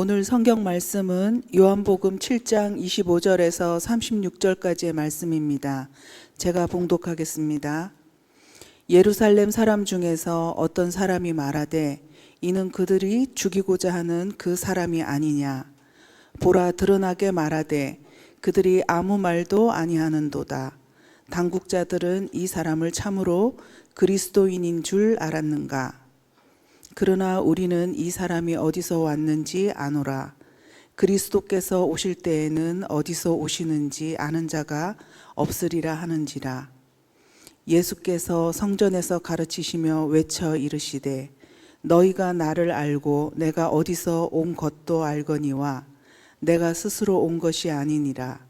오늘 성경 말씀은 요한복음 7장 25절에서 36절까지의 말씀입니다. 제가 봉독하겠습니다. 예루살렘 사람 중에서 어떤 사람이 말하되 이는 그들이 죽이고자 하는 그 사람이 아니냐. 보라, 드러나게 말하되 그들이 아무 말도 아니하는도다. 당국자들은 이 사람을 참으로 그리스도인인 줄 알았는가. 그러나 우리는 이 사람이 어디서 왔는지 아노라. 그리스도께서 오실 때에는 어디서 오시는지 아는 자가 없으리라 하는지라. 예수께서 성전에서 가르치시며 외쳐 이르시되 너희가 나를 알고 내가 어디서 온 것도 알거니와 내가 스스로 온 것이 아니니라.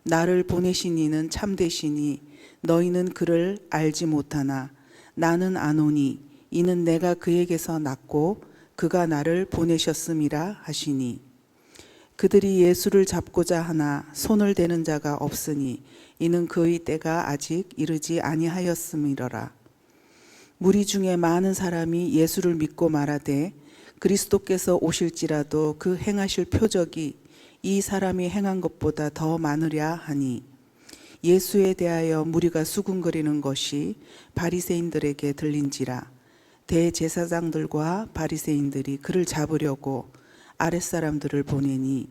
나를 보내신 이는 참되시니 너희는 그를 알지 못하나 나는 아노니 이는 내가 그에게서 났고 그가 나를 보내셨음이라 하시니. 그들이 예수를 잡고자 하나 손을 대는 자가 없으니 이는 그의 때가 아직 이르지 아니하였음이러라. 무리 중에 많은 사람이 예수를 믿고 말하되 그리스도께서 오실지라도 그 행하실 표적이 이 사람이 행한 것보다 더 많으랴 하니, 예수에 대하여 무리가 수군거리는 것이 바리새인들에게 들린지라. 대제사장들과 바리새인들이 그를 잡으려고 아랫사람들을 보내니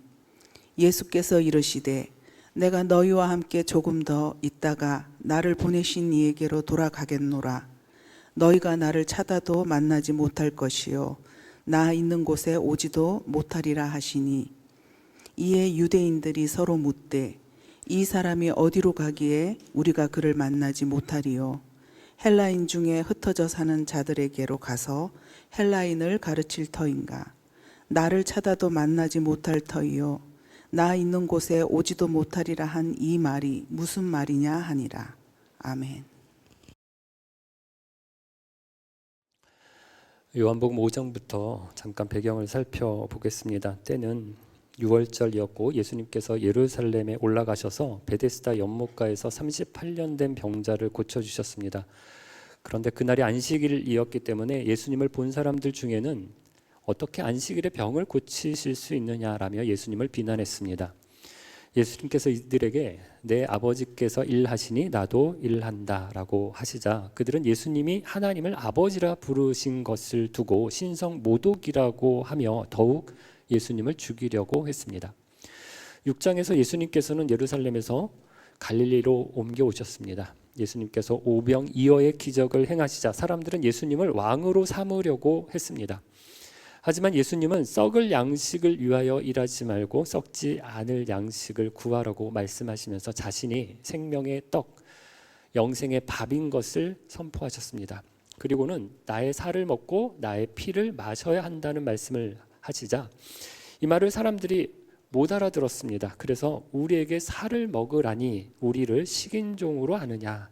예수께서 이르시되 내가 너희와 함께 조금 더 있다가 나를 보내신 이에게로 돌아가겠노라. 너희가 나를 찾아도 만나지 못할 것이요 나 있는 곳에 오지도 못하리라 하시니. 이에 유대인들이 서로 묻되 이 사람이 어디로 가기에 우리가 그를 만나지 못하리요. 헬라인 중에 흩어져 사는 자들에게로 가서 헬라인을 가르칠 터인가. 나를 찾아도 만나지 못할 터이요 나 있는 곳에 오지도 못하리라 한 이 말이 무슨 말이냐 하니라. 아멘. 요한복음 5장부터 잠깐 배경을 살펴보겠습니다. 때는 6월절이었고 예수님께서 예루살렘에 올라가셔서 베데스다 연못가에서 38년 된 병자를 고쳐주셨습니다. 그런데 그날이 안식일이었기 때문에 예수님을 본 사람들 중에는 어떻게 안식일에 병을 고치실 수 있느냐라며 예수님을 비난했습니다. 예수님께서 이들에게 내 아버지께서 일하시니 나도 일한다 라고 하시자, 그들은 예수님이 하나님을 아버지라 부르신 것을 두고 신성모독이라고 하며 더욱 예수님을 죽이려고 했습니다. 6장에서 예수님께서는 예루살렘에서 갈릴리로 옮겨오셨습니다. 예수님께서 오병이어의 기적을 행하시자 사람들은 예수님을 왕으로 삼으려고 했습니다. 하지만 예수님은 썩을 양식을 위하여 일하지 말고 썩지 않을 양식을 구하라고 말씀하시면서 자신이 생명의 떡, 영생의 밥인 것을 선포하셨습니다. 그리고는 나의 살을 먹고 나의 피를 마셔야 한다는 말씀을 하시자 이 말을 사람들이 못 알아들었습니다. 그래서 우리에게 살을 먹으라니 우리를 식인종으로 아느냐,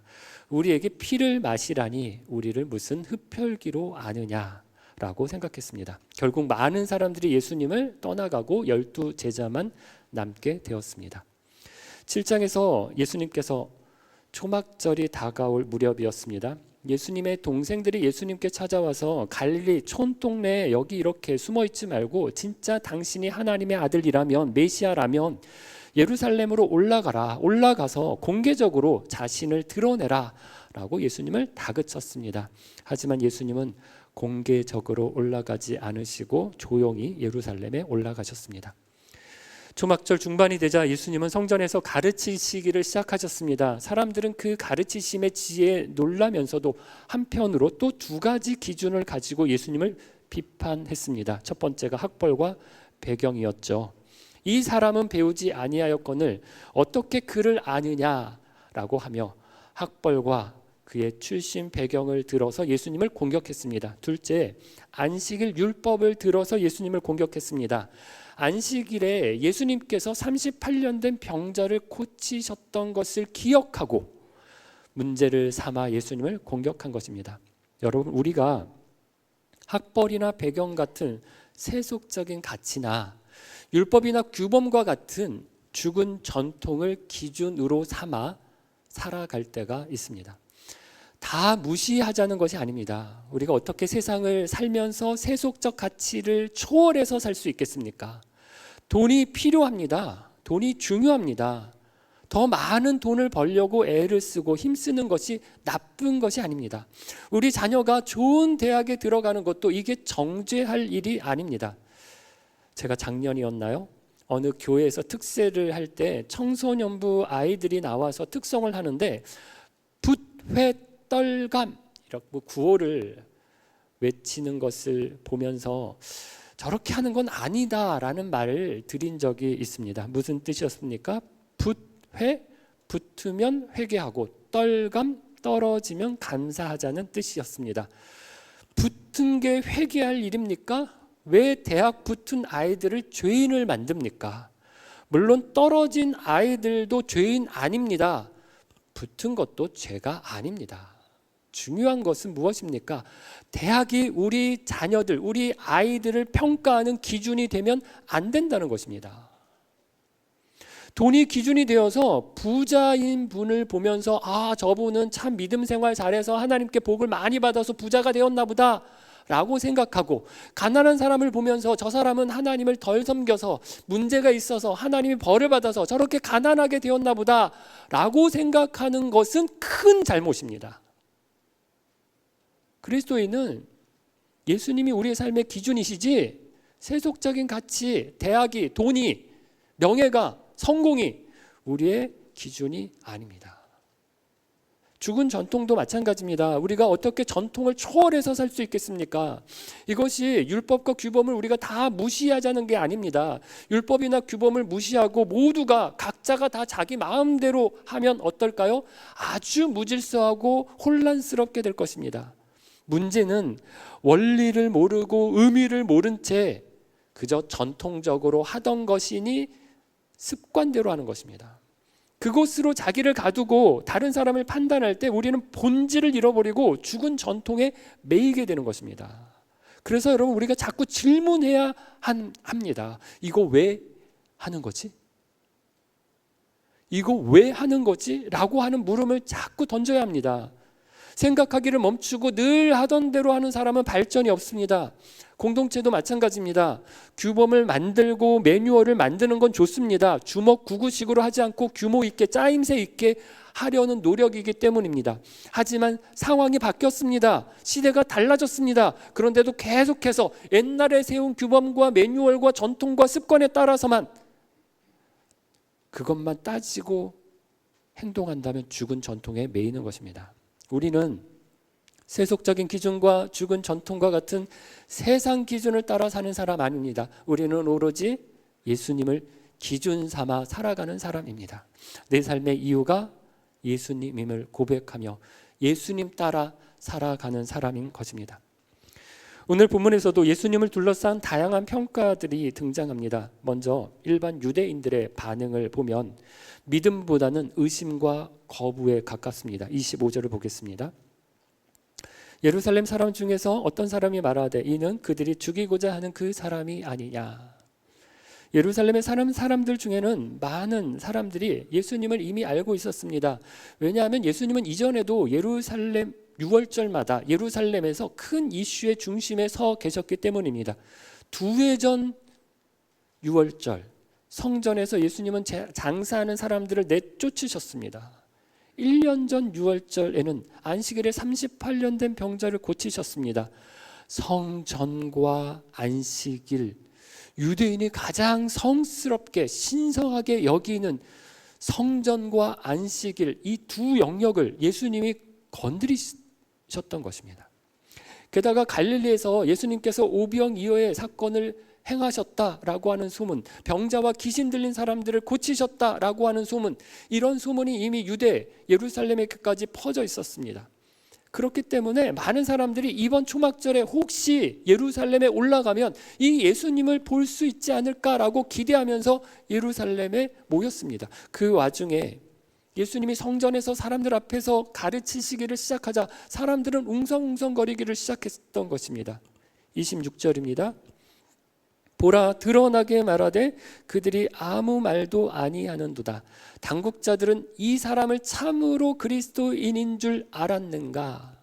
우리에게 피를 마시라니 우리를 무슨 흡혈귀로 아느냐라고 생각했습니다. 결국 많은 사람들이 예수님을 떠나가고 12 제자만 남게 되었습니다. 7장에서 예수님께서 초막절이 다가올 무렵이었습니다. 예수님의 동생들이 예수님께 찾아와서 갈릴리 촌동네에 여기 이렇게 숨어있지 말고 진짜 당신이 하나님의 아들이라면, 메시아라면 예루살렘으로 올라가라, 올라가서 공개적으로 자신을 드러내라 라고 예수님을 다그쳤습니다. 하지만 예수님은 공개적으로 올라가지 않으시고 조용히 예루살렘에 올라가셨습니다. 초막절 중반이 되자 예수님은 성전에서 가르치시기를 시작하셨습니다. 사람들은 그 가르치심의 지혜에 놀라면서도 한편으로 또 두 가지 기준을 가지고 예수님을 비판했습니다. 첫 번째가 학벌과 배경이었죠. 이 사람은 배우지 아니하였거늘 어떻게 그를 아느냐라고 하며 학벌과 그의 출신 배경을 들어서 예수님을 공격했습니다. 둘째, 안식일 율법을 들어서 예수님을 공격했습니다. 안식일에 예수님께서 38년 된 병자를 고치셨던 것을 기억하고 문제를 삼아 예수님을 공격한 것입니다. 여러분, 우리가 학벌이나 배경 같은 세속적인 가치나 율법이나 규범과 같은 죽은 전통을 기준으로 삼아 살아갈 때가 있습니다. 다 무시하자는 것이 아닙니다. 우리가 어떻게 세상을 살면서 세속적 가치를 초월해서 살 수 있겠습니까? 돈이 필요합니다. 돈이 중요합니다. 더 많은 돈을 벌려고 애를 쓰고 힘쓰는 것이 나쁜 것이 아닙니다. 우리 자녀가 좋은 대학에 들어가는 것도 이게 정죄할 일이 아닙니다. 제가 작년이었나요? 어느 교회에서 특세를 할 때 청소년부 아이들이 나와서 특성을 하는데 붓회떨감 이렇게 구호를 외치는 것을 보면서 저렇게 하는 건 아니다라는 말을 드린 적이 있습니다. 무슨 뜻이었습니까? 붓회, 붙으면 회개하고 떨감, 떨어지면 감사하자는 뜻이었습니다. 붙은 게 회개할 일입니까? 왜 대학 붙은 아이들을 죄인을 만듭니까? 물론 떨어진 아이들도 죄인 아닙니다. 붙은 것도 죄가 아닙니다. 중요한 것은 무엇입니까? 대학이 우리 자녀들, 우리 아이들을 평가하는 기준이 되면 안 된다는 것입니다. 돈이 기준이 되어서 부자인 분을 보면서 저분은 참 믿음 생활 잘해서 하나님께 복을 많이 받아서 부자가 되었나 보다 라고 생각하고, 가난한 사람을 보면서 저 사람은 하나님을 덜 섬겨서 문제가 있어서 하나님이 벌을 받아서 저렇게 가난하게 되었나 보다 라고 생각하는 것은 큰 잘못입니다. 그리스도인은 예수님이 우리의 삶의 기준이시지 세속적인 가치, 대학이, 돈이, 명예가, 성공이 우리의 기준이 아닙니다. 죽은 전통도 마찬가지입니다. 우리가 어떻게 전통을 초월해서 살 수 있겠습니까? 이것이 율법과 규범을 우리가 다 무시하자는 게 아닙니다. 율법이나 규범을 무시하고 모두가 각자가 다 자기 마음대로 하면 어떨까요? 아주 무질서하고 혼란스럽게 될 것입니다. 문제는 원리를 모르고 의미를 모른 채 그저 전통적으로 하던 것이니 습관대로 하는 것입니다. 그곳으로 자기를 가두고 다른 사람을 판단할 때 우리는 본질을 잃어버리고 죽은 전통에 매이게 되는 것입니다. 그래서 여러분, 우리가 자꾸 질문해야 합니다. 이거 왜 하는 거지? 이거 왜 하는 거지? 라고 하는 물음을 자꾸 던져야 합니다. 생각하기를 멈추고 늘 하던 대로 하는 사람은 발전이 없습니다. 공동체도 마찬가지입니다. 규범을 만들고 매뉴얼을 만드는 건 좋습니다. 주먹구구식으로 하지 않고 규모 있게, 짜임새 있게 하려는 노력이기 때문입니다. 하지만 상황이 바뀌었습니다. 시대가 달라졌습니다. 그런데도 계속해서 옛날에 세운 규범과 매뉴얼과 전통과 습관에 따라서만 그것만 따지고 행동한다면 죽은 전통에 매이는 것입니다. 우리는 세속적인 기준과 죽은 전통과 같은 세상 기준을 따라 사는 사람 아닙니다. 우리는 오로지 예수님을 기준 삼아 살아가는 사람입니다. 내 삶의 이유가 예수님임을 고백하며 예수님 따라 살아가는 사람인 것입니다. 오늘 본문에서도 예수님을 둘러싼 다양한 평가들이 등장합니다. 먼저 일반 유대인들의 반응을 보면 믿음보다는 의심과 거부에 가깝습니다. 25절을 보겠습니다. 예루살렘 사람 중에서 어떤 사람이 말하되 이는 그들이 죽이고자 하는 그 사람이 아니냐. 예루살렘의 사람들 중에는 많은 사람들이 예수님을 이미 알고 있었습니다. 왜냐하면 예수님은 이전에도 예루살렘 6월절마다 예루살렘에서 큰 이슈의 중심에 서 계셨기 때문입니다. 2회 전 6월절 성전에서 예수님은 장사하는 사람들을 내쫓으셨습니다. 1년 전 6월절에는 안식일에 38년 된 병자를 고치셨습니다. 성전과 안식일, 유대인이 가장 성스럽게 신성하게 여기는 성전과 안식일, 이 두 영역을 예수님이 건드리셨던 것입니다. 게다가 갈릴리에서 예수님께서 오병이어의 사건을 행하셨다라고 하는 소문, 병자와 귀신 들린 사람들을 고치셨다라고 하는 소문, 이런 소문이 이미 유대 예루살렘에까지 퍼져 있었습니다. 그렇기 때문에 많은 사람들이 이번 초막절에 혹시 예루살렘에 올라가면 이 예수님을 볼 수 있지 않을까라고 기대하면서 예루살렘에 모였습니다. 그 와중에 예수님이 성전에서 사람들 앞에서 가르치시기를 시작하자 사람들은 웅성웅성거리기를 시작했던 것입니다. 26절입니다. 보라, 드러나게 말하되 그들이 아무 말도 아니하는도다. 당국자들은 이 사람을 참으로 그리스도인인 줄 알았는가.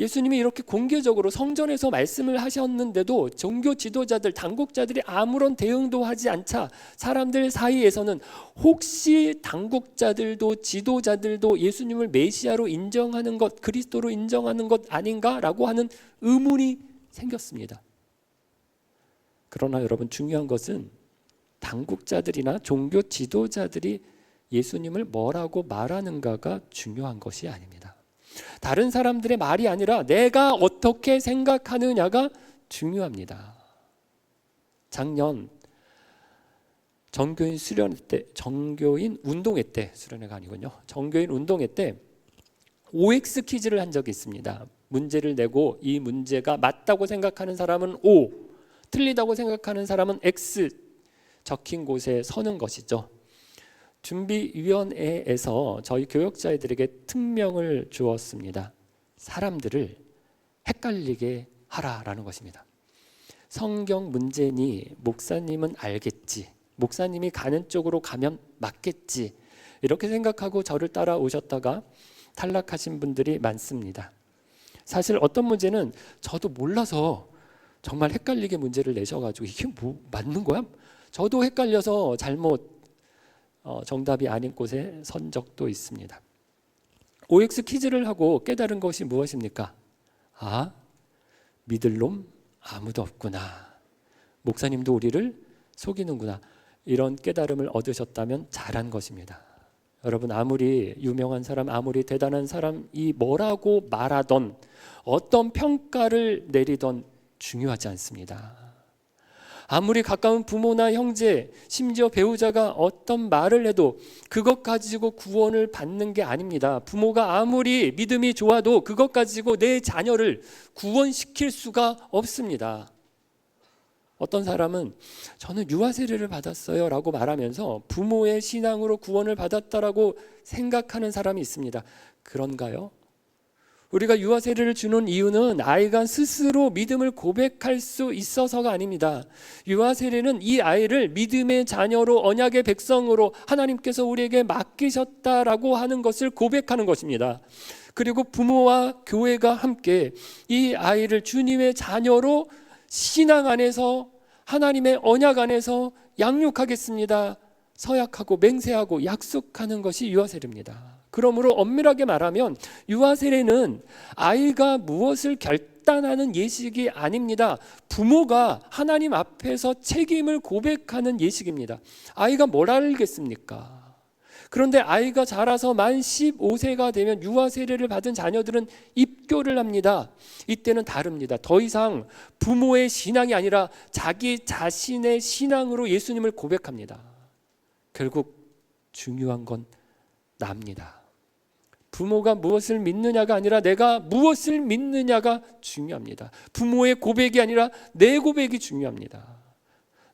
예수님이 이렇게 공개적으로 성전에서 말씀을 하셨는데도 종교 지도자들, 당국자들이 아무런 대응도 하지 않자 사람들 사이에서는 혹시 당국자들도 지도자들도 예수님을 메시아로 인정하는 것, 그리스도로 인정하는 것 아닌가라고 하는 의문이 생겼습니다. 그러나 여러분, 중요한 것은 당국자들이나 종교 지도자들이 예수님을 뭐라고 말하는가가 중요한 것이 아닙니다. 다른 사람들의 말이 아니라 내가 어떻게 생각하느냐가 중요합니다. 작년 정교인 운동회 때, 수련회가 아니군요. 정교인 운동회 때 OX 퀴즈를 한 적이 있습니다. 문제를 내고 이 문제가 맞다고 생각하는 사람은 O, 틀리다고 생각하는 사람은 X 적힌 곳에 서는 것이죠. 준비위원회에서 저희 교역자들에게 특명을 주었습니다. 사람들을 헷갈리게 하라라는 것입니다. 성경 문제니 목사님은 알겠지, 목사님이 가는 쪽으로 가면 맞겠지, 이렇게 생각하고 저를 따라오셨다가 탈락하신 분들이 많습니다. 사실 어떤 문제는 저도 몰라서 정말 헷갈리게 문제를 내셔가지고 이게 뭐 맞는 거야? 저도 헷갈려서 잘못 정답이 아닌 곳에 선 적도 있습니다. OX 퀴즈를 하고 깨달은 것이 무엇입니까? 아, 믿을 놈 아무도 없구나. 목사님도 우리를 속이는구나. 이런 깨달음을 얻으셨다면 잘한 것입니다. 여러분, 아무리 유명한 사람, 아무리 대단한 사람이 뭐라고 말하던, 어떤 평가를 내리던 중요하지 않습니다. 아무리 가까운 부모나 형제, 심지어 배우자가 어떤 말을 해도 그것 가지고 구원을 받는 게 아닙니다. 부모가 아무리 믿음이 좋아도 그것 가지고 내 자녀를 구원시킬 수가 없습니다. 어떤 사람은 저는 유아 세례를 받았어요 라고 말하면서 부모의 신앙으로 구원을 받았다라고 생각하는 사람이 있습니다. 그런가요? 우리가 유아 세례를 주는 이유는 아이가 스스로 믿음을 고백할 수 있어서가 아닙니다. 유아 세례는 이 아이를 믿음의 자녀로, 언약의 백성으로 하나님께서 우리에게 맡기셨다라고 하는 것을 고백하는 것입니다. 그리고 부모와 교회가 함께 이 아이를 주님의 자녀로 신앙 안에서, 하나님의 언약 안에서 양육하겠습니다, 서약하고 맹세하고 약속하는 것이 유아 세례입니다. 그러므로 엄밀하게 말하면 유아 세례는 아이가 무엇을 결단하는 예식이 아닙니다. 부모가 하나님 앞에서 책임을 고백하는 예식입니다. 아이가 뭘 알겠습니까? 그런데 아이가 자라서 만 15세가 되면 유아 세례를 받은 자녀들은 입교를 합니다. 이때는 다릅니다. 더 이상 부모의 신앙이 아니라 자기 자신의 신앙으로 예수님을 고백합니다. 결국 중요한 건 납니다. 부모가 무엇을 믿느냐가 아니라 내가 무엇을 믿느냐가 중요합니다. 부모의 고백이 아니라 내 고백이 중요합니다.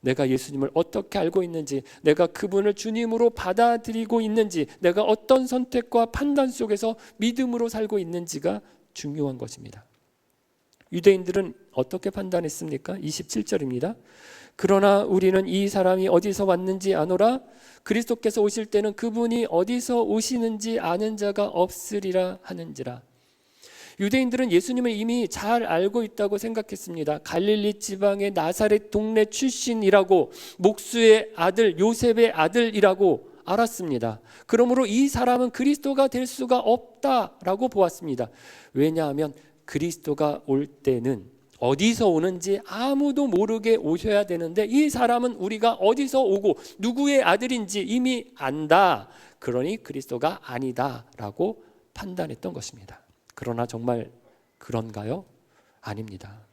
내가 예수님을 어떻게 알고 있는지, 내가 그분을 주님으로 받아들이고 있는지, 내가 어떤 선택과 판단 속에서 믿음으로 살고 있는지가 중요한 것입니다. 유대인들은 어떻게 판단했습니까? 27절입니다. 그러나 우리는 이 사람이 어디서 왔는지 아노라. 그리스도께서 오실 때는 그분이 어디서 오시는지 아는 자가 없으리라 하는지라. 유대인들은 예수님을 이미 잘 알고 있다고 생각했습니다. 갈릴리 지방의 나사렛 동네 출신이라고, 목수의 아들, 요셉의 아들이라고 알았습니다. 그러므로 이 사람은 그리스도가 될 수가 없다라고 보았습니다. 왜냐하면 그리스도가 올 때는 어디서 오는지 아무도 모르게 오셔야 되는데 이 사람은 우리가 어디서 오고 누구의 아들인지 이미 안다. 그러니 그리스도가 아니다라고 판단했던 것입니다. 그러나 정말 그런가요? 아닙니다.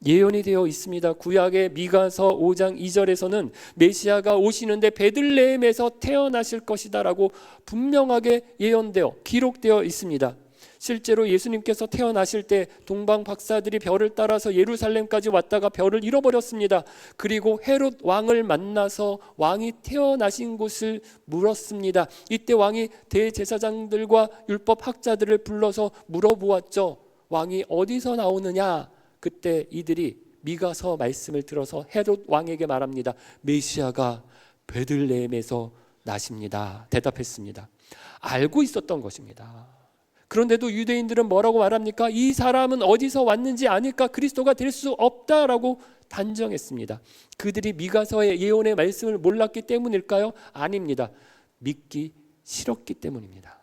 예언이 되어 있습니다. 구약의 미가서 5장 2절에서는 메시아가 오시는데 베들레헴에서 태어나실 것이다라고 분명하게 예언되어 기록되어 있습니다. 실제로 예수님께서 태어나실 때 동방 박사들이 별을 따라서 예루살렘까지 왔다가 별을 잃어버렸습니다. 그리고 헤롯 왕을 만나서 왕이 태어나신 곳을 물었습니다. 이때 왕이 대제사장들과 율법학자들을 불러서 물어보았죠. 왕이 어디서 나오느냐? 그때 이들이 미가서 말씀을 들어서 헤롯 왕에게 말합니다. 메시아가 베들레헴에서 나십니다. 대답했습니다. 알고 있었던 것입니다. 그런데도 유대인들은 뭐라고 말합니까? 이 사람은 어디서 왔는지 아니까 그리스도가 될 수 없다라고 단정했습니다. 그들이 미가서의 예언의 말씀을 몰랐기 때문일까요? 아닙니다. 믿기 싫었기 때문입니다.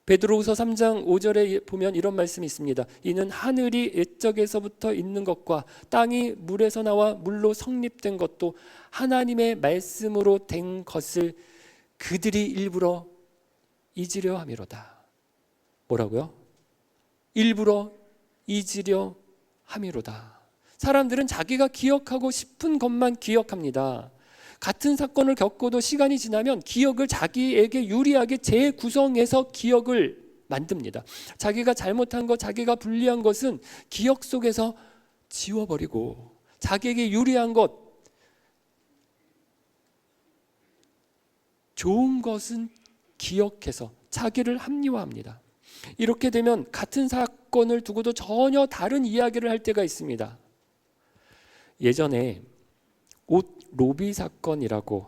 베드로후서 3장 5절에 보면 이런 말씀이 있습니다. 이는 하늘이 옛적에서부터 있는 것과 땅이 물에서 나와 물로 성립된 것도 하나님의 말씀으로 된 것을 그들이 일부러 잊으려 함이로다. 뭐라고요? 일부러 잊으려 함이로다. 사람들은 자기가 기억하고 싶은 것만 기억합니다. 같은 사건을 겪어도 시간이 지나면 기억을 자기에게 유리하게 재구성해서 기억을 만듭니다. 자기가 잘못한 것, 자기가 불리한 것은 기억 속에서 지워버리고 자기에게 유리한 것, 좋은 것은 기억해서 자기를 합리화합니다. 이렇게 되면 같은 사건을 두고도 전혀 다른 이야기를 할 때가 있습니다. 예전에 옷 로비 사건이라고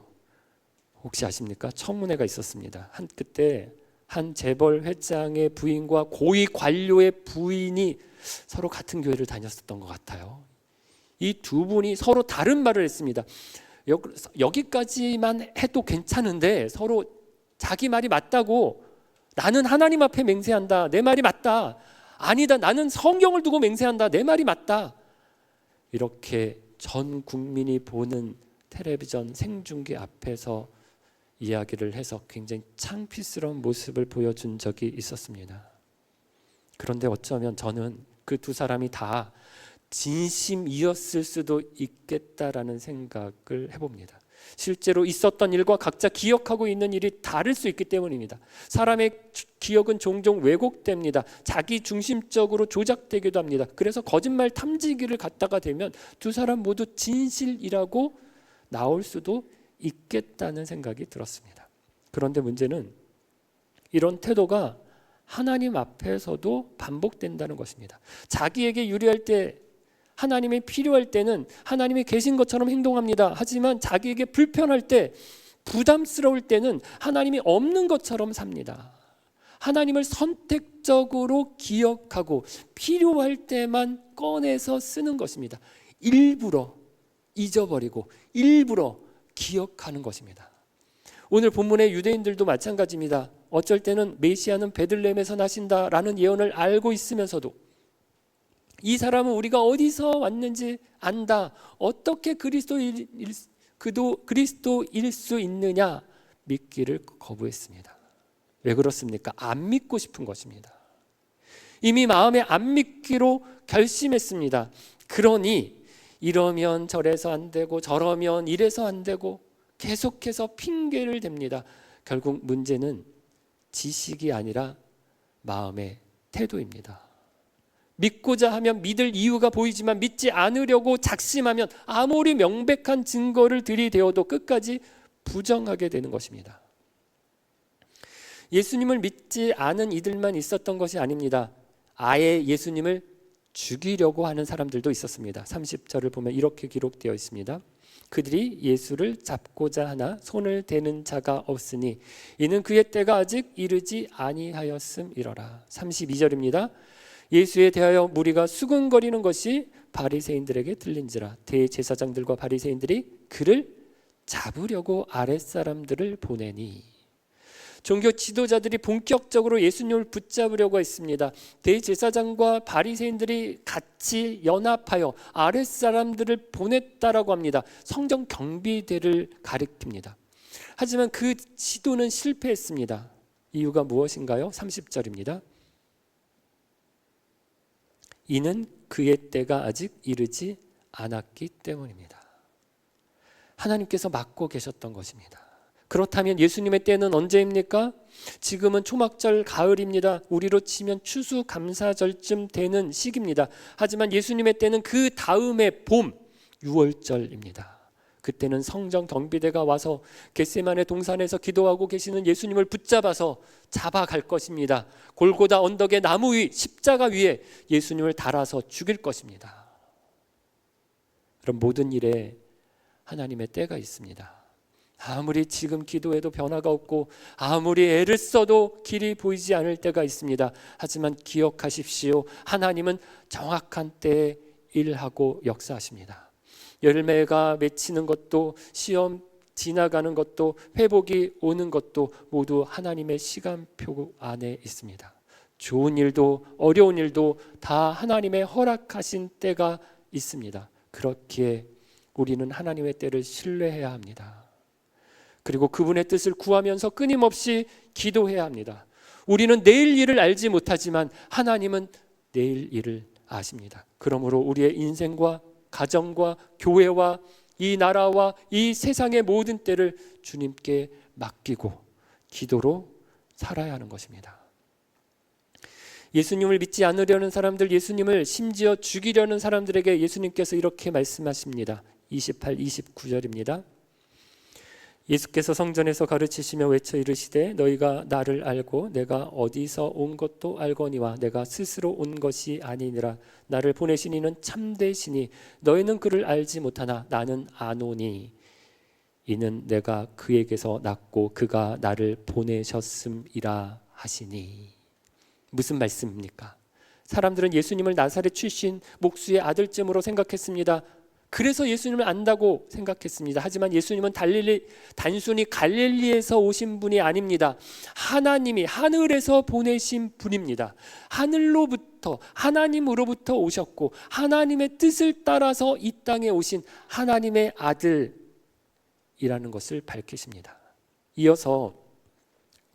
혹시 아십니까? 청문회가 있었습니다. 그때 한 재벌 회장의 부인과 고위 관료의 부인이 서로 같은 교회를 다녔었던 것 같아요. 이 두 분이 서로 다른 말을 했습니다. 여기까지만 해도 괜찮은데 서로 자기 말이 맞다고, 나는 하나님 앞에 맹세한다, 내 말이 맞다. 아니다, 나는 성경을 두고 맹세한다, 내 말이 맞다. 이렇게 전 국민이 보는 텔레비전 생중계 앞에서 이야기를 해서 굉장히 창피스러운 모습을 보여준 적이 있었습니다. 그런데 어쩌면 저는 그 두 사람이 다 진심이었을 수도 있겠다라는 생각을 해봅니다. 실제로 있었던 일과 각자 기억하고 있는 일이 다를 수 있기 때문입니다. 사람의 기억은 종종 왜곡됩니다. 자기 중심적으로 조작되기도 합니다. 그래서 거짓말 탐지기를 갖다가 대면 두 사람 모두 진실이라고 나올 수도 있겠다는 생각이 들었습니다. 그런데 문제는 이런 태도가 하나님 앞에서도 반복된다는 것입니다. 자기에게 유리할 때, 하나님이 필요할 때는 하나님이 계신 것처럼 행동합니다. 하지만 자기에게 불편할 때, 부담스러울 때는 하나님이 없는 것처럼 삽니다. 하나님을 선택적으로 기억하고 필요할 때만 꺼내서 쓰는 것입니다. 일부러 잊어버리고 일부러 기억하는 것입니다. 오늘 본문의 유대인들도 마찬가지입니다. 어쩔 때는 메시아는 베들레헴에서 나신다라는 예언을 알고 있으면서도 이 사람은 우리가 어디서 왔는지 안다, 어떻게 그리스도일 수 있느냐 믿기를 거부했습니다. 왜 그렇습니까? 안 믿고 싶은 것입니다. 이미 마음에 안 믿기로 결심했습니다. 그러니 이러면 저래서 안 되고 저러면 이래서 안 되고 계속해서 핑계를 댑니다. 결국 문제는 지식이 아니라 마음의 태도입니다. 믿고자 하면 믿을 이유가 보이지만 믿지 않으려고 작심하면 아무리 명백한 증거를 들이대어도 끝까지 부정하게 되는 것입니다. 예수님을 믿지 않은 이들만 있었던 것이 아닙니다. 아예 예수님을 죽이려고 하는 사람들도 있었습니다. 30절을 보면 이렇게 기록되어 있습니다. 그들이 예수를 잡고자 하나 손을 대는 자가 없으니 이는 그의 때가 아직 이르지 아니하였음이러라. 32절입니다. 예수에 대하여 무리가 수군거리는 것이 바리새인들에게 들린지라. 대제사장들과 바리새인들이 그를 잡으려고 아랫사람들을 보내니. 종교 지도자들이 본격적으로 예수님을 붙잡으려고 했습니다. 대제사장과 바리새인들이 같이 연합하여 아랫사람들을 보냈다라고 합니다. 성전 경비대를 가리킵니다. 하지만 그 시도는 실패했습니다. 이유가 무엇인가요? 30절입니다. 이는 그의 때가 아직 이르지 않았기 때문입니다. 하나님께서 막고 계셨던 것입니다. 그렇다면 예수님의 때는 언제입니까? 지금은 초막절 가을입니다. 우리로 치면 추수감사절쯤 되는 시기입니다. 하지만 예수님의 때는 그 다음의 봄 6월절입니다. 그때는 성전 경비대가 와서 겟세마네 동산에서 기도하고 계시는 예수님을 붙잡아서 잡아갈 것입니다. 골고다 언덕의 나무 위 십자가 위에 예수님을 달아서 죽일 것입니다. 그럼 모든 일에 하나님의 때가 있습니다. 아무리 지금 기도해도 변화가 없고 아무리 애를 써도 길이 보이지 않을 때가 있습니다. 하지만 기억하십시오. 하나님은 정확한 때에 일하고 역사하십니다. 열매가 맺히는 것도, 시험 지나가는 것도, 회복이 오는 것도 모두 하나님의 시간표 안에 있습니다. 좋은 일도 어려운 일도 다 하나님의 허락하신 때가 있습니다. 그렇기에 우리는 하나님의 때를 신뢰해야 합니다. 그리고 그분의 뜻을 구하면서 끊임없이 기도해야 합니다. 우리는 내일 일을 알지 못하지만 하나님은 내일 일을 아십니다. 그러므로 우리의 인생과 가정과 교회와 이 나라와 이 세상의 모든 때를 주님께 맡기고 기도로 살아야 하는 것입니다. 예수님을 믿지 않으려는 사람들, 예수님을 심지어 죽이려는 사람들에게 예수님께서 이렇게 말씀하십니다. 28, 29절입니다. 예수께서 성전에서 가르치시며 외쳐 이르시되 너희가 나를 알고 내가 어디서 온 것도 알거니와 내가 스스로 온 것이 아니니라. 나를 보내신 이는 참되시니 너희는 그를 알지 못하나 나는 아노니 이는 내가 그에게서 났고 그가 나를 보내셨음이라 하시니. 무슨 말씀입니까? 사람들은 예수님을 나사렛 출신 목수의 아들쯤으로 생각했습니다. 그래서 예수님을 안다고 생각했습니다. 하지만 예수님은 단순히 갈릴리에서 오신 분이 아닙니다. 하나님이 하늘에서 보내신 분입니다. 하늘로부터, 하나님으로부터 오셨고 하나님의 뜻을 따라서 이 땅에 오신 하나님의 아들이라는 것을 밝히십니다. 이어서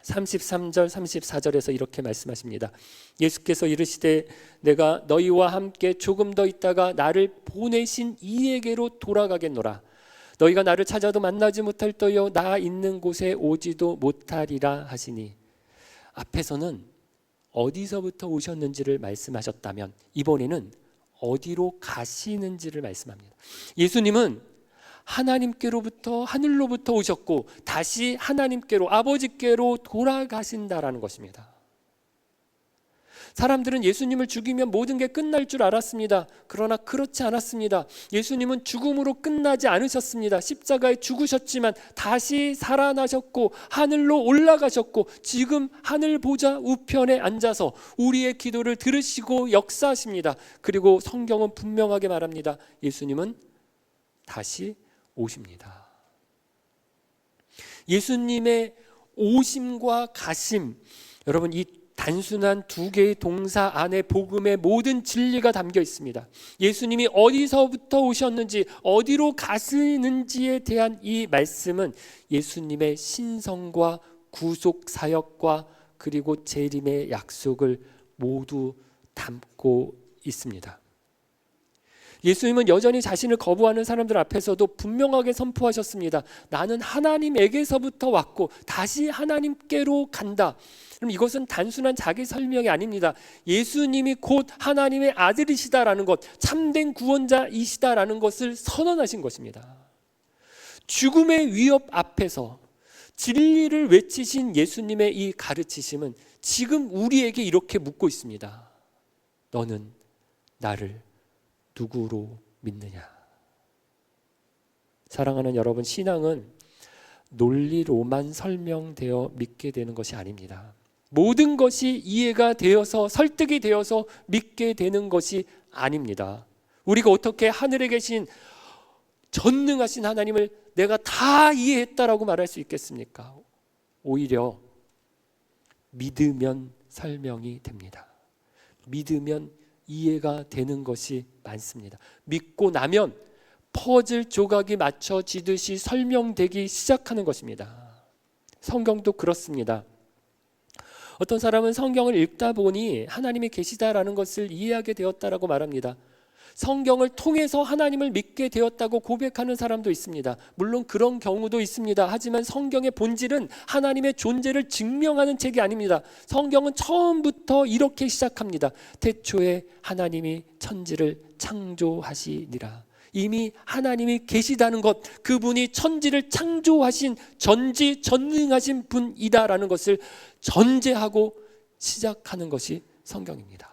33절 34절에서 이렇게 말씀하십니다. 예수께서 이르시되 내가 너희와 함께 조금 더 있다가 나를 보내신 이에게로 돌아가겠노라. 너희가 나를 찾아도 만나지 못할 터여 나 있는 곳에 오지도 못하리라 하시니. 앞에서는 어디서부터 오셨는지를 말씀하셨다면 이번에는 어디로 가시는지를 말씀합니다. 예수님은 하나님께로부터, 하늘로부터 오셨고 다시 하나님께로, 아버지께로 돌아가신다라는 것입니다. 사람들은 예수님을 죽이면 모든 게 끝날 줄 알았습니다. 그러나 그렇지 않았습니다. 예수님은 죽음으로 끝나지 않으셨습니다. 십자가에 죽으셨지만 다시 살아나셨고 하늘로 올라가셨고 지금 하늘 보좌 우편에 앉아서 우리의 기도를 들으시고 역사하십니다. 그리고 성경은 분명하게 말합니다. 예수님은 다시 오십니다. 예수님의 오심과 가심, 여러분 이 단순한 두 개의 동사 안에 복음의 모든 진리가 담겨 있습니다. 예수님이 어디서부터 오셨는지 어디로 가시는지에 대한 이 말씀은 예수님의 신성과 구속 사역과 그리고 재림의 약속을 모두 담고 있습니다. 예수님은 여전히 자신을 거부하는 사람들 앞에서도 분명하게 선포하셨습니다. 나는 하나님에게서부터 왔고 다시 하나님께로 간다. 그럼 이것은 단순한 자기 설명이 아닙니다. 예수님이 곧 하나님의 아들이시다라는 것, 참된 구원자이시다라는 것을 선언하신 것입니다. 죽음의 위협 앞에서 진리를 외치신 예수님의 이 가르치심은 지금 우리에게 이렇게 묻고 있습니다. 너는 나를 누구로 믿느냐? 사랑하는 여러분, 신앙은 논리로만 설명되어 믿게 되는 것이 아닙니다. 모든 것이 이해가 되어서 설득이 되어서 믿게 되는 것이 아닙니다. 우리가 어떻게 하늘에 계신 전능하신 하나님을 내가 다 이해했다라고 말할 수 있겠습니까? 오히려 믿으면 설명이 됩니다. 믿으면 이해가 되는 것이 많습니다. 믿고 나면 퍼즐 조각이 맞춰지듯이 설명되기 시작하는 것입니다. 성경도 그렇습니다. 어떤 사람은 성경을 읽다 보니 하나님이 계시다라는 것을 이해하게 되었다라고 말합니다. 성경을 통해서 하나님을 믿게 되었다고 고백하는 사람도 있습니다. 물론 그런 경우도 있습니다. 하지만 성경의 본질은 하나님의 존재를 증명하는 책이 아닙니다. 성경은 처음부터 이렇게 시작합니다. 태초에 하나님이 천지를 창조하시니라. 이미 하나님이 계시다는 것, 그분이 천지를 창조하신 전지전능하신 분이다라는 것을 전제하고 시작하는 것이 성경입니다.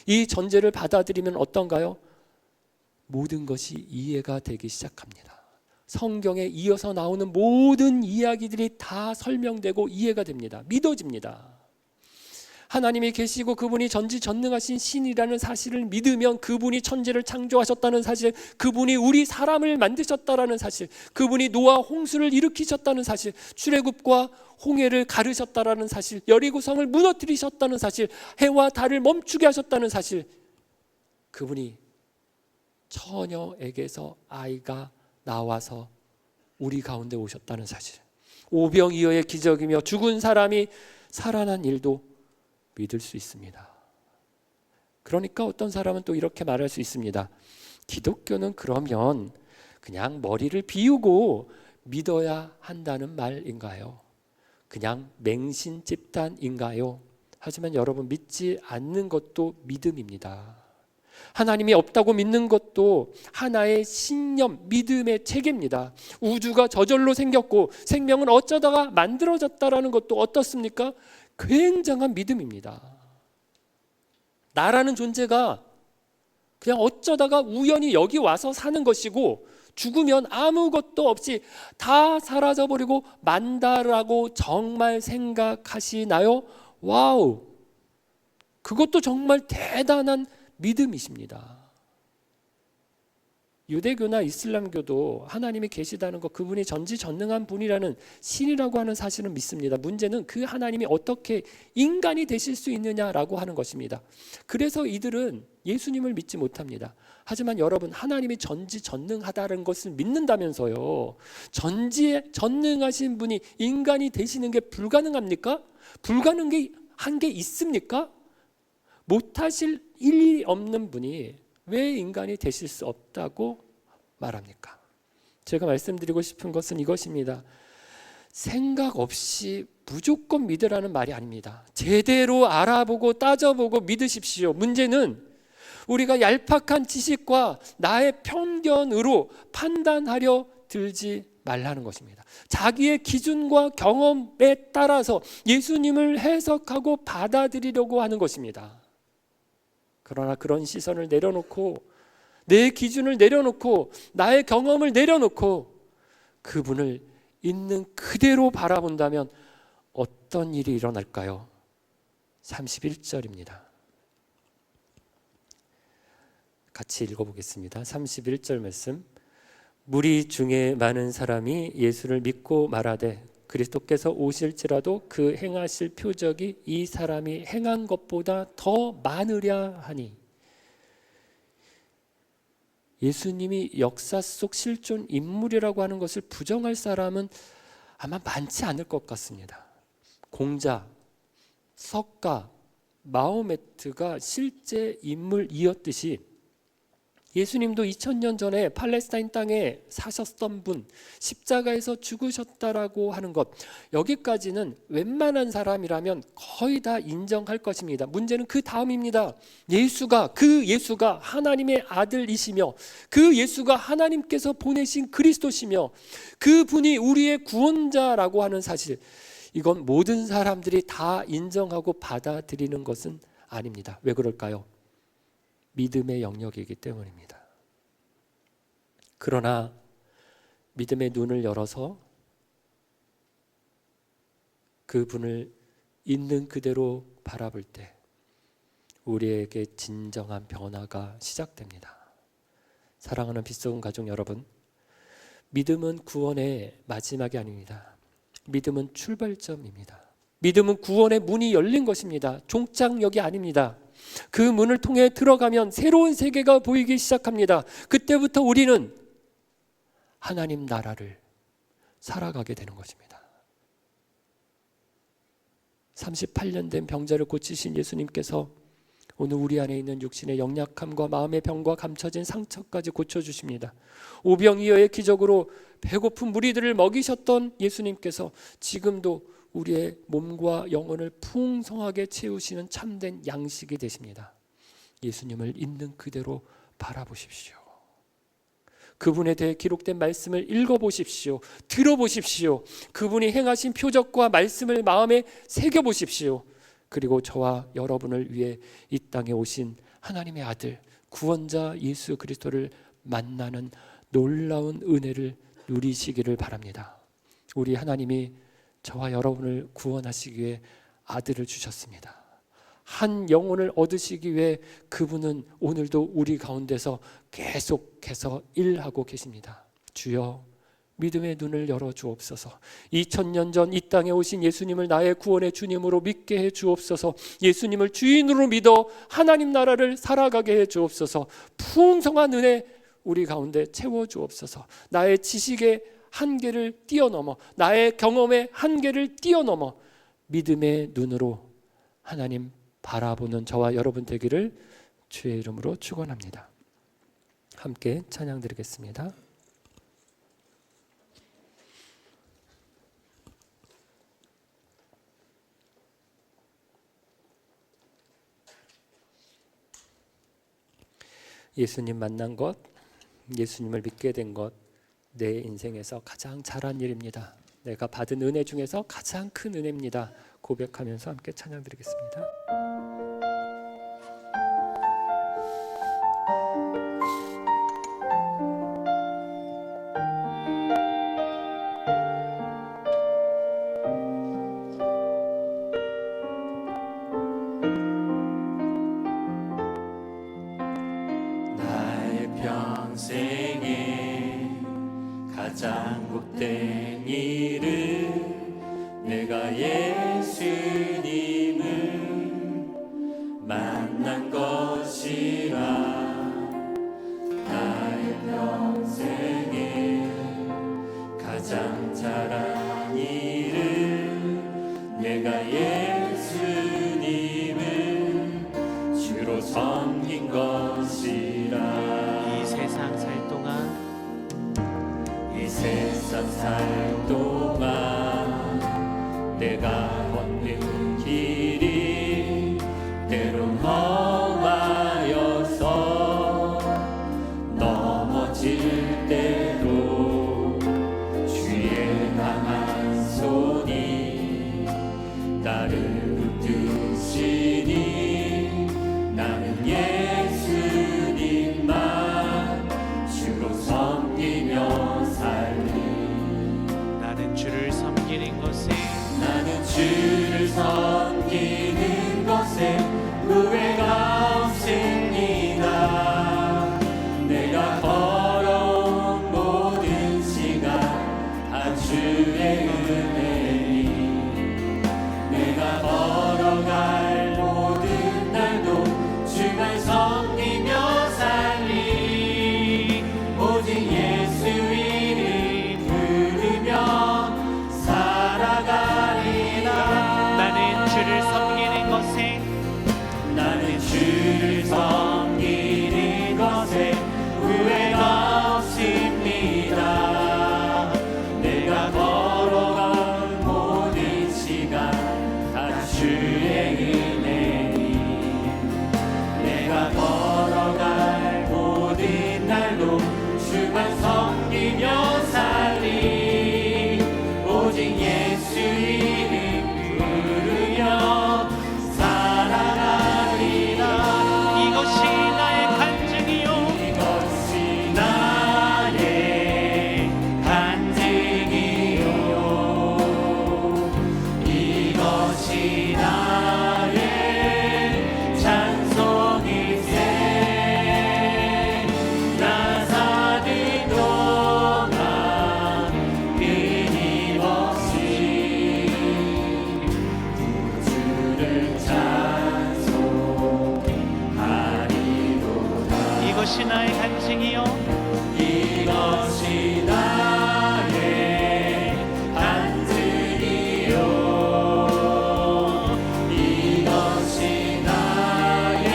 이 전제를 받아들이면 어떤가요? 모든 것이 이해가 되기 시작합니다. 성경에 이어서 나오는 모든 이야기들이 다 설명되고 이해가 됩니다. 믿어집니다. 하나님이 계시고 그분이 전지전능하신 신이라는 사실을 믿으면 그분이 천지를 창조하셨다는 사실, 그분이 우리 사람을 만드셨다라는 사실, 그분이 노아 홍수를 일으키셨다는 사실, 출애굽과 홍해를 가르셨다라는 사실, 여리고성을 무너뜨리셨다는 사실, 해와 달을 멈추게 하셨다는 사실, 그분이 처녀에게서 아이가 나와서 우리 가운데 오셨다는 사실, 오병이어의 기적이며 죽은 사람이 살아난 일도 믿을 수 있습니다. 그러니까 어떤 사람은 또 이렇게 말할 수 있습니다. 기독교는 그러면 그냥 머리를 비우고 믿어야 한다는 말인가요? 그냥 맹신 집단인가요? 하지만 여러분, 믿지 않는 것도 믿음입니다. 하나님이 없다고 믿는 것도 하나의 신념, 믿음의 체계입니다. 우주가 저절로 생겼고 생명은 어쩌다가 만들어졌다라는 것도 어떻습니까? 굉장한 믿음입니다. 나라는 존재가 그냥 어쩌다가 우연히 여기 와서 사는 것이고 죽으면 아무것도 없이 다 사라져버리고 만다라고 정말 생각하시나요? 와우! 그것도 정말 대단한 믿음이십니다. 유대교나 이슬람교도 하나님이 계시다는 것, 그분이 전지전능한 분이라는 신이라고 하는 사실은 믿습니다. 문제는 그 하나님이 어떻게 인간이 되실 수 있느냐라고 하는 것입니다. 그래서 이들은 예수님을 믿지 못합니다. 하지만 여러분, 하나님이 전지전능하다는 것을 믿는다면서요, 전지전능하신 분이 인간이 되시는 게 불가능합니까? 불가능한 게 있습니까? 못하실 일이 없는 분이 왜 인간이 되실 수 없다고 말합니까? 제가 말씀드리고 싶은 것은 이것입니다. 생각 없이 무조건 믿으라는 말이 아닙니다. 제대로 알아보고 따져보고 믿으십시오. 문제는 우리가 얄팍한 지식과 나의 편견으로 판단하려 들지 말라는 것입니다. 자기의 기준과 경험에 따라서 예수님을 해석하고 받아들이려고 하는 것입니다. 그러나 그런 시선을 내려놓고, 내 기준을 내려놓고, 나의 경험을 내려놓고 그분을 있는 그대로 바라본다면 어떤 일이 일어날까요? 31절입니다. 같이 읽어보겠습니다. 31절 말씀. 무리 중에 많은 사람이 예수를 믿고 말하되 그리스도께서 오실지라도 그 행하실 표적이 이 사람이 행한 것보다 더 많으랴 하니. 예수님이 역사 속 실존 인물이라고 하는 것을 부정할 사람은 아마 많지 않을 것 같습니다. 공자, 석가, 마호메트가 실제 인물이었듯이 예수님도 2000년 전에 팔레스타인 땅에 사셨던 분, 십자가에서 죽으셨다라고 하는 것, 여기까지는 웬만한 사람이라면 거의 다 인정할 것입니다. 문제는 그 다음입니다. 그 예수가 하나님의 아들이시며 그 예수가 하나님께서 보내신 그리스도시며 그분이 우리의 구원자라고 하는 사실, 이건 모든 사람들이 다 인정하고 받아들이는 것은 아닙니다. 왜 그럴까요? 믿음의 영역이기 때문입니다. 그러나 믿음의 눈을 열어서 그분을 있는 그대로 바라볼 때 우리에게 진정한 변화가 시작됩니다. 사랑하는 빛소금 가족 여러분, 믿음은 구원의 마지막이 아닙니다. 믿음은 출발점입니다. 믿음은 구원의 문이 열린 것입니다. 종착역이 아닙니다. 그 문을 통해 들어가면 새로운 세계가 보이기 시작합니다. 그때부터 우리는 하나님 나라를 살아가게 되는 것입니다. 38년 된 병자를 고치신 예수님께서 오늘 우리 안에 있는 육신의 연약함과 마음의 병과 감춰진 상처까지 고쳐주십니다. 오병이어의 기적으로 배고픈 무리들을 먹이셨던 예수님께서 지금도 우리의 몸과 영혼을 풍성하게 채우시는 참된 양식이 되십니다. 예수님을 있는 그대로 바라보십시오. 그분에 대해 기록된 말씀을 읽어보십시오. 들어보십시오. 그분이 행하신 표적과 말씀을 마음에 새겨보십시오. 그리고 저와 여러분을 위해 이 땅에 오신 하나님의 아들 구원자 예수 그리스도를 만나는 놀라운 은혜를 누리시기를 바랍니다. 우리 하나님이 저와 여러분을 구원하시기 위해 아들을 주셨습니다. 한 영혼을 얻으시기 위해 그분은 오늘도 우리 가운데서 계속해서 일하고 계십니다. 주여, 믿음의 눈을 열어 주옵소서. 2000년 전 이 땅에 오신 예수님을 나의 구원의 주님으로 믿게 해 주옵소서. 예수님을 주인으로 믿어 하나님 나라를 살아가게 해 주옵소서. 풍성한 은혜 우리 가운데 채워 주옵소서. 나의 지식의 한계를 뛰어넘어, 나의 경험의 한계를 뛰어넘어 믿음의 눈으로 하나님 바라보는 저와 여러분 되기를 주의 이름으로 축원합니다. 함께 찬양 드리겠습니다. 예수님 만난 것, 예수님을 믿게 된 것, 내 인생에서 가장 잘한 일입니다. 내가 받은 은혜 중에서 가장 큰 은혜입니다. 고백하면서 함께 찬양 드리겠습니다. 나의 평생에 가장 복된 일은 내가 예수님을 만난 것이라. 나의 평생에 가장 잘한 일은 내가 예수님을 주로 섬긴 것이라. 이 세상 살 동안 이 세상 살 동안 내가 걷는 길이 때론 험하여서 넘어질 때도 주의 강한 손이 나를 붙드시니 나는 예수님만 주로 섬기며 살리. 나는 주를 섬기는 것에 나는 주를 섬기는 것에 후회가 없습니다. 내가 걸어온 모든 시간 다 주의 은혜니 내가 걸어갈 모든 날도 주만 섬기며 살리. 오직 예수 이름 부르며 나는 주를 섬기는 것에 나는 주를 섬기는 것에 후회가 없습니다. 내가 걸어간 모든 시간 다 주의 은혜니 내가 걸어갈 모든 날도 주만 섬기며 살리. 오직 예수 이름 부르며 살아가리라. 이것이 나의 간증이요 이것이 나의 간증이요 이것이 나의 찬송일세. 나 사는 동안 끊임없이 주를 찬송하리로다. 이것이 나의 간증이요 이것이 나의 간증이요 이것이 나의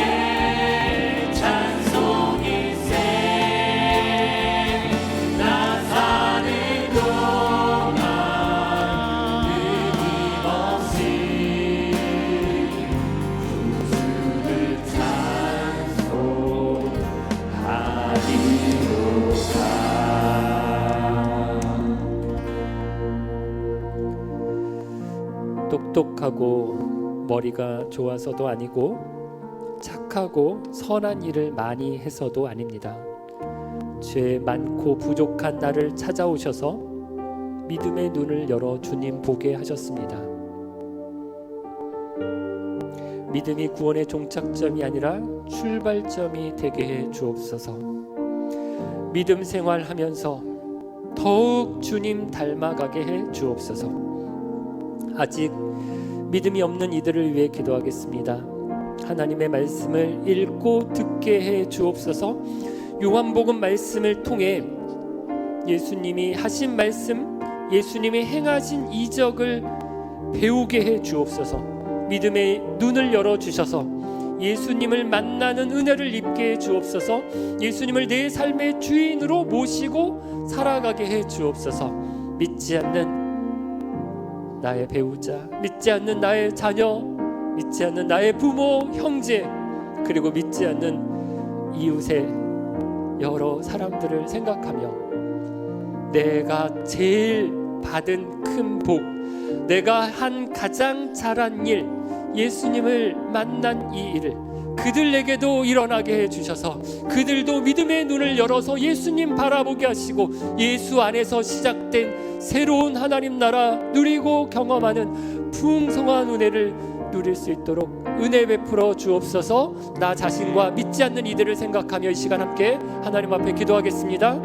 찬송일세. 나 사는 동안 끊임없이 주를 찬송하리로다. 똑똑하고 머리가 좋아서도 아니고 착하고 선한 일을 많이 해서도 아닙니다. 죄 많고 부족한 나를 찾아오셔서 믿음의 눈을 열어 주님 보게 하셨습니다. 믿음이 구원의 종착점이 아니라 출발점이 되게 해 주옵소서. 믿음 생활하면서 더욱 주님 닮아가게 해 주옵소서. 아직 믿음이 없는 이들을 위해 기도하겠습니다. 하나님의 말씀을 읽고 듣게 해 주옵소서. 요한복음 말씀을 통해 예수님이 하신 말씀, 예수님이 행하신 이적을 배우게 해 주옵소서. 믿음의 눈을 열어 주셔서 예수님을 만나는 은혜를 입게 해 주옵소서. 예수님을 내 삶의 주인으로 모시고 살아가게 해 주옵소서. 믿지 않는 나의 배우자, 믿지 않는 나의 자녀, 믿지 않는 나의 부모, 형제, 그리고 믿지 않는 이웃의 여러 사람들을 생각하며 내가 제일 받은 큰 복, 내가 한 가장 잘한 일, 예수님을 만난 이 일을 그들에게도 일어나게 해주셔서 그들도 믿음의 눈을 열어서 예수님 바라보게 하시고 예수 안에서 시작된 새로운 하나님 나라 누리고 경험하는 풍성한 은혜를 누릴 수 있도록 은혜 베풀어 주옵소서. 나 자신과 믿지 않는 이들을 생각하며 이 시간 함께 하나님 앞에 기도하겠습니다.